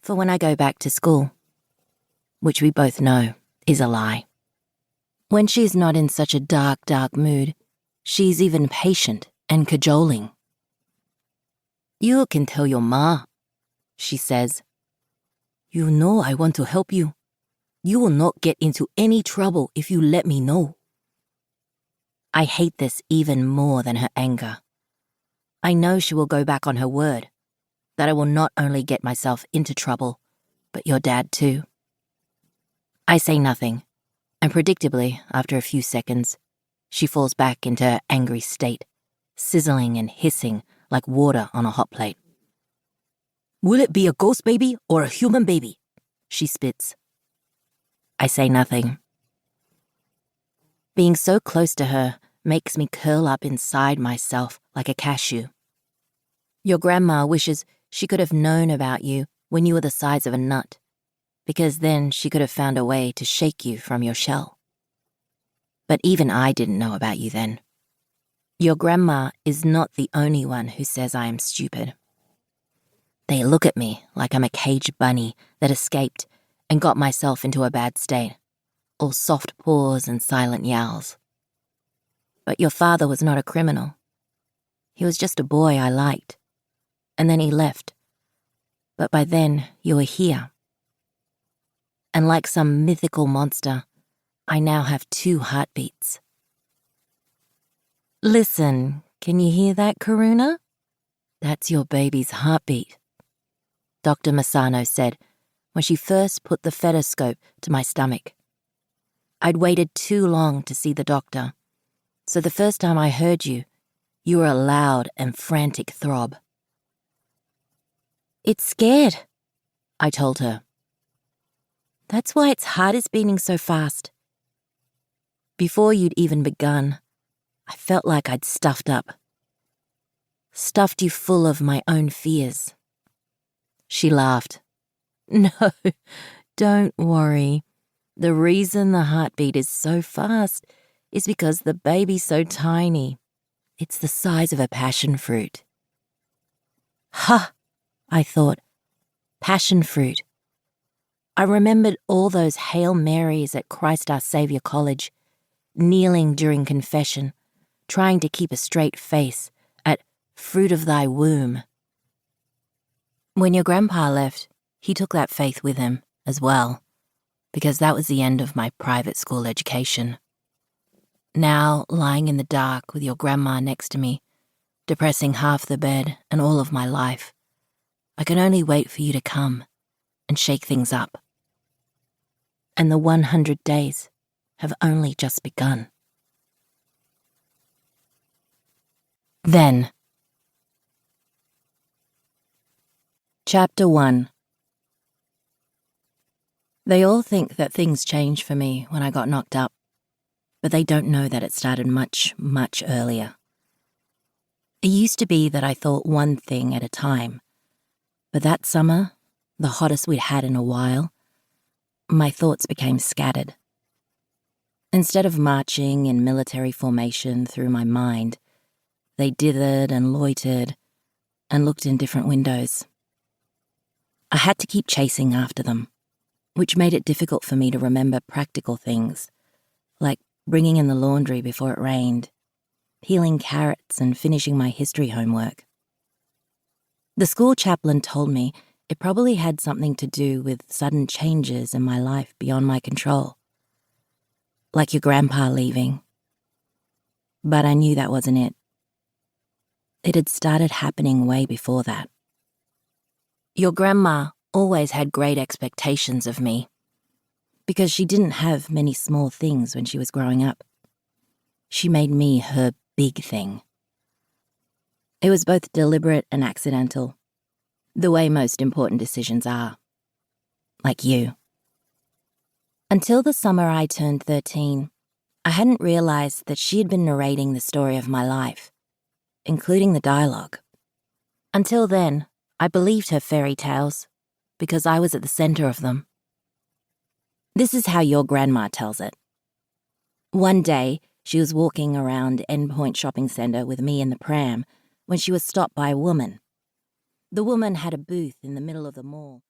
for when I go back to school, which we both know is a lie. When she's not in such a dark, dark mood, she's even patient and cajoling. "You can tell your ma," she says. "You know I want to help you. You will not get into any trouble if you let me know." I hate this even more than her anger. I know she will go back on her word, that I will not only get myself into trouble, but your dad too. I say nothing, and predictably, after a few seconds, she falls back into her angry state, sizzling and hissing like water on a hot plate. "Will it be a ghost baby or a human baby?" she spits. I say nothing. Being so close to her makes me curl up inside myself like a cashew. Your grandma wishes she could have known about you when you were the size of a nut, because then she could have found a way to shake you from your shell. But even I didn't know about you then. Your grandma is not the only one who says I am stupid. They look at me like I'm a caged bunny that escaped and got myself into a bad state, all soft paws and silent yowls. But your father was not a criminal. He was just a boy I liked. And then he left. But by then, you were here. And like some mythical monster, I now have 2 heartbeats. Listen, can you hear that, Karuna? That's your baby's heartbeat, Dr. Masano said when she first put the stethoscope to my stomach. I'd waited too long to see the doctor, so the first time I heard you, you were a loud and frantic throb. "It's scared," I told her. "That's why its heart is beating so fast." Before you'd even begun, I felt like I'd stuffed you full of my own fears. She laughed. "No, don't worry. The reason the heartbeat is so fast is because the baby's so tiny. It's the size of a passion fruit." Ha! I thought. Passion fruit. I remembered all those Hail Marys at Christ Our Saviour College, kneeling during confession, trying to keep a straight face at fruit of thy womb. When your grandpa left, he took that faith with him as well, because that was the end of my private school education. Now, lying in the dark with your grandma next to me, depressing half the bed and all of my life, I can only wait for you to come and shake things up. And the 100 days have only just begun. Then. Chapter 1. They all think that things changed for me when I got knocked up, but they don't know that it started much, much earlier. It used to be that I thought one thing at a time, but that summer, the hottest we'd had in a while, my thoughts became scattered. Instead of marching in military formation through my mind, they dithered and loitered and looked in different windows. I had to keep chasing after them, which made it difficult for me to remember practical things, like bringing in the laundry before it rained, peeling carrots and finishing my history homework. The school chaplain told me it probably had something to do with sudden changes in my life beyond my control, like your grandpa leaving. But I knew that wasn't it. It had started happening way before that. Your grandma always had great expectations of me, because she didn't have many small things when she was growing up. She made me her big thing. It was both deliberate and accidental, the way most important decisions are. Like you. Until the summer I turned 13, I hadn't realized that she had been narrating the story of my life, including the dialogue. Until then, I believed her fairy tales, because I was at the center of them. This is how your grandma tells it. One day, she was walking around Endpoint Shopping Centre with me in the pram when she was stopped by a woman. The woman had a booth in the middle of the mall